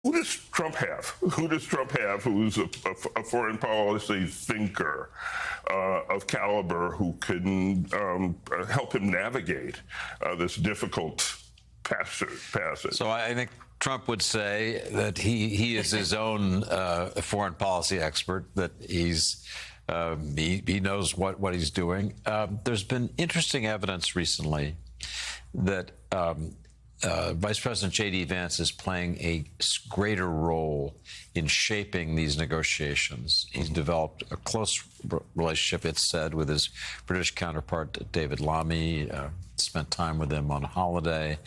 Who does Trump have? Who does Trump have who's a foreign policy thinker of caliber who can help him navigate this difficult passage? So I think Trump would say that he is his own foreign policy expert, that he knows what he's doing. There's been interesting evidence recently that Vice President J.D. Vance is playing a greater role in shaping these negotiations. He's developed a close relationship, it's said, with his British counterpart, David Lammy, spent time with him on holiday.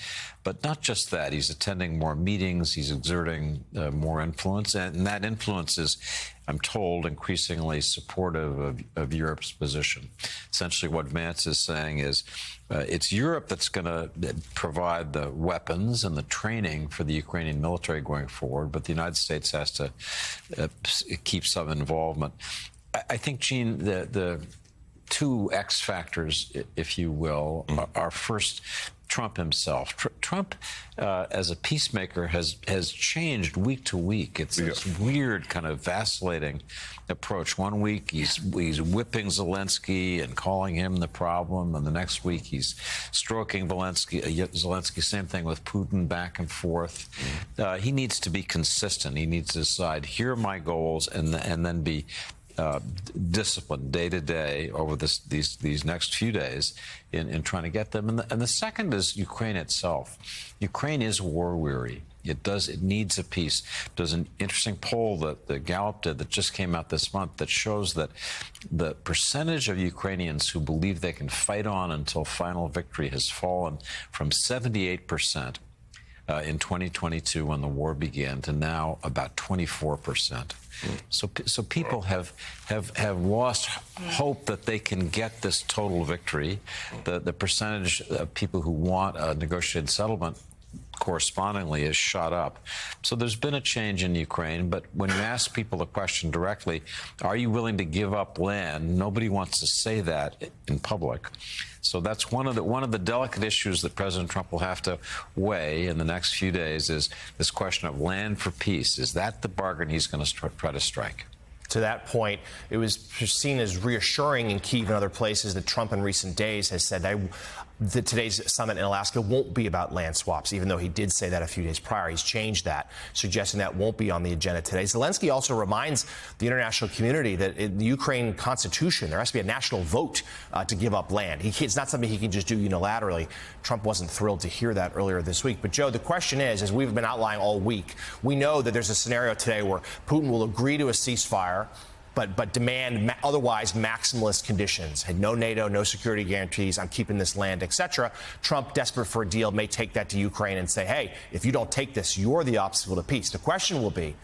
But not just that, he's attending more meetings, he's exerting more influence, and that influence is, I'm told, increasingly supportive of Europe's position. Essentially what Vance is saying is it's Europe that's going to provide the weapons and the training for the Ukrainian military going forward, but the United States has to keep some involvement. I think, Gene, the two X factors, if you will, are first Trump himself. Trump, as a peacemaker, has changed week to week. It's this weird kind of vacillating approach. One week he's whipping Zelensky and calling him the problem, and the next week he's stroking Zelensky. Same thing with Putin, back and forth. He needs to be consistent. He needs to decide, here are my goals, and then be discipline day to day over these next few days in trying to get them. And the second is Ukraine itself. Ukraine is war weary. It needs a peace. There's an interesting poll that Gallup did that just came out this month that shows that the percentage of Ukrainians who believe they can fight on until final victory has fallen from 78% in 2022 when the war began to now about 24%. So people have lost hope that they can get this total victory. The percentage of people who want a negotiated settlement correspondingly is shot up. So there's been a change in Ukraine, but when you ask people the question directly, are you willing to give up land? Nobody wants to say that in public. So that's one of the delicate issues that President Trump will have to weigh in the next few days, is this question of land for peace. Is that the bargain he's going to try to strike? To that point, it was seen as reassuring in Kyiv and other places that Trump in recent days has said that today's summit in Alaska won't be about land swaps, even though he did say that a few days prior. He's changed that, suggesting that won't be on the agenda today. Zelensky also reminds the international community that in the Ukraine constitution, there has to be a national vote to give up land. It's not something he can just do unilaterally. Trump wasn't thrilled to hear that earlier this week. But, Joe, the question is, as we've been outlining all week, we know that there's a scenario today where Putin will agree to a ceasefire, but demand otherwise maximalist conditions. No NATO, no security guarantees, I'm keeping this land, etc. Trump, desperate for a deal, may take that to Ukraine and say, hey, if you don't take this, you're the obstacle to peace. The question will be,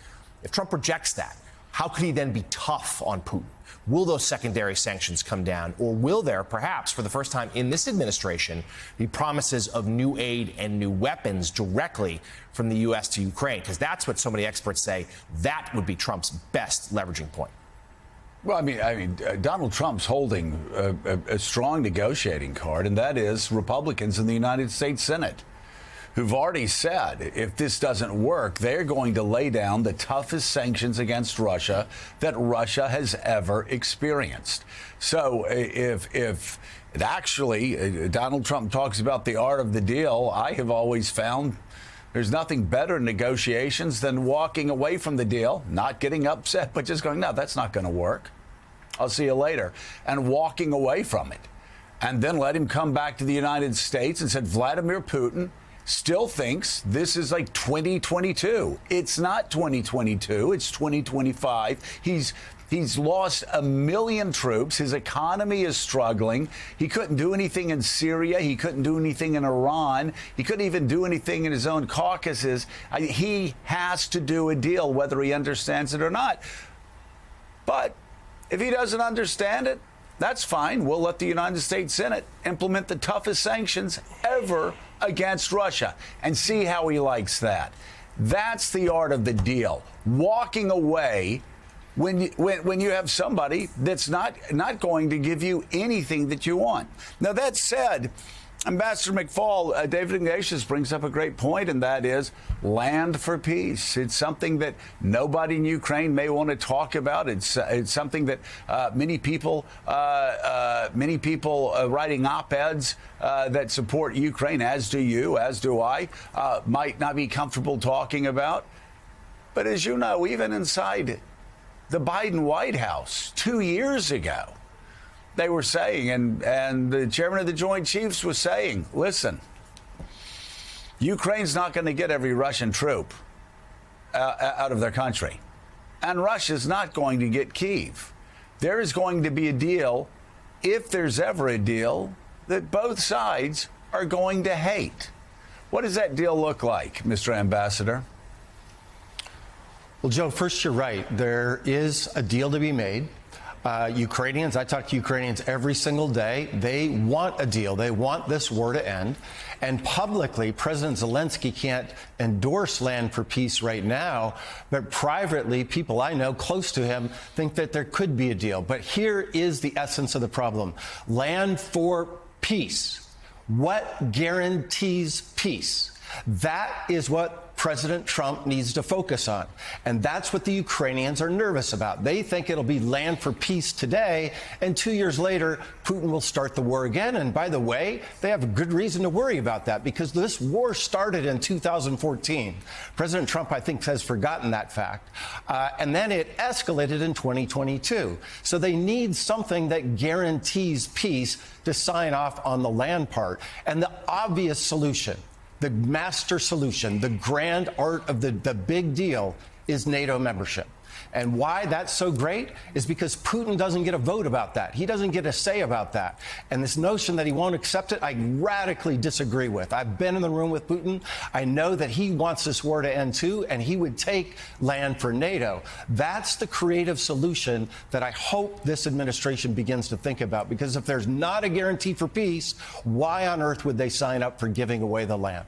if Trump rejects that, how could he then be tough on Putin? Will those secondary sanctions come down? Or will there, perhaps, for the first time in this administration, be promises of new aid and new weapons directly from the U.S. to Ukraine? Because that's what so many experts say that would be Trump's best leveraging point. Well, I mean, Donald Trump's holding a strong negotiating card, and that is Republicans in the United States Senate, who've already said if this doesn't work, they're going to lay down the toughest sanctions against Russia that Russia has ever experienced. So if actually Donald Trump talks about the art of the deal, I have always found there's nothing better in negotiations than walking away from the deal, not getting upset, but just going, no, that's not going to work. I'll see you later. And walking away from it. And then let him come back to the United States and said Vladimir Putin still thinks this is like 2022. It's not 2022. It's 2025. He's lost 1 million troops. His economy is struggling. He couldn't do anything in Syria. He couldn't do anything in Iran. He couldn't even do anything in his own Caucasus. He has to do a deal, whether he understands it or not. But if he doesn't understand it, that's fine. We'll let the United States Senate implement the toughest sanctions ever against Russia and see how he likes that. That's the art of the deal. Walking away when you have somebody that's not going to give you anything that you want. Now, that said, Ambassador McFaul, David Ignatius brings up a great point, and that is land for peace. It's something that nobody in Ukraine may want to talk about. It's something that many people writing op-eds that support Ukraine, as do you, as do I, might not be comfortable talking about. But as you know, even inside the Biden White House 2 years ago, they were saying, and the chairman of the Joint Chiefs was saying, listen, Ukraine's not going to get every Russian troop out of their country. And Russia's not going to get Kyiv. There is going to be a deal, if there's ever a deal, that both sides are going to hate. What does that deal look like, Mr. Ambassador? Well, Joe, first, you're right. There is a deal to be made. Ukrainians, I talk to Ukrainians every single day. They want a deal. They want this war to end. And publicly, President Zelensky can't endorse land for peace right now. But privately, people I know close to him think that there could be a deal. But here is the essence of the problem. Land for peace. What guarantees peace? That is what President Trump needs to focus on. And that's what the Ukrainians are nervous about. They think it'll be land for peace today, and 2 years later, Putin will start the war again. And by the way, they have a good reason to worry about that, because this war started in 2014. President Trump, I think, has forgotten that fact. And then it escalated in 2022. So they need something that guarantees peace to sign off on the land part. And the obvious solution, the master solution, the grand art of the big deal is NATO membership. And why that's so great is because Putin doesn't get a vote about that. He doesn't get a say about that. And this notion that he won't accept it, I radically disagree with. I've been in the room with Putin. I know that he wants this war to end too, and he would take land for NATO. That's the creative solution that I hope this administration begins to think about, because if there's not a guarantee for peace, why on earth would they sign up for giving away the land?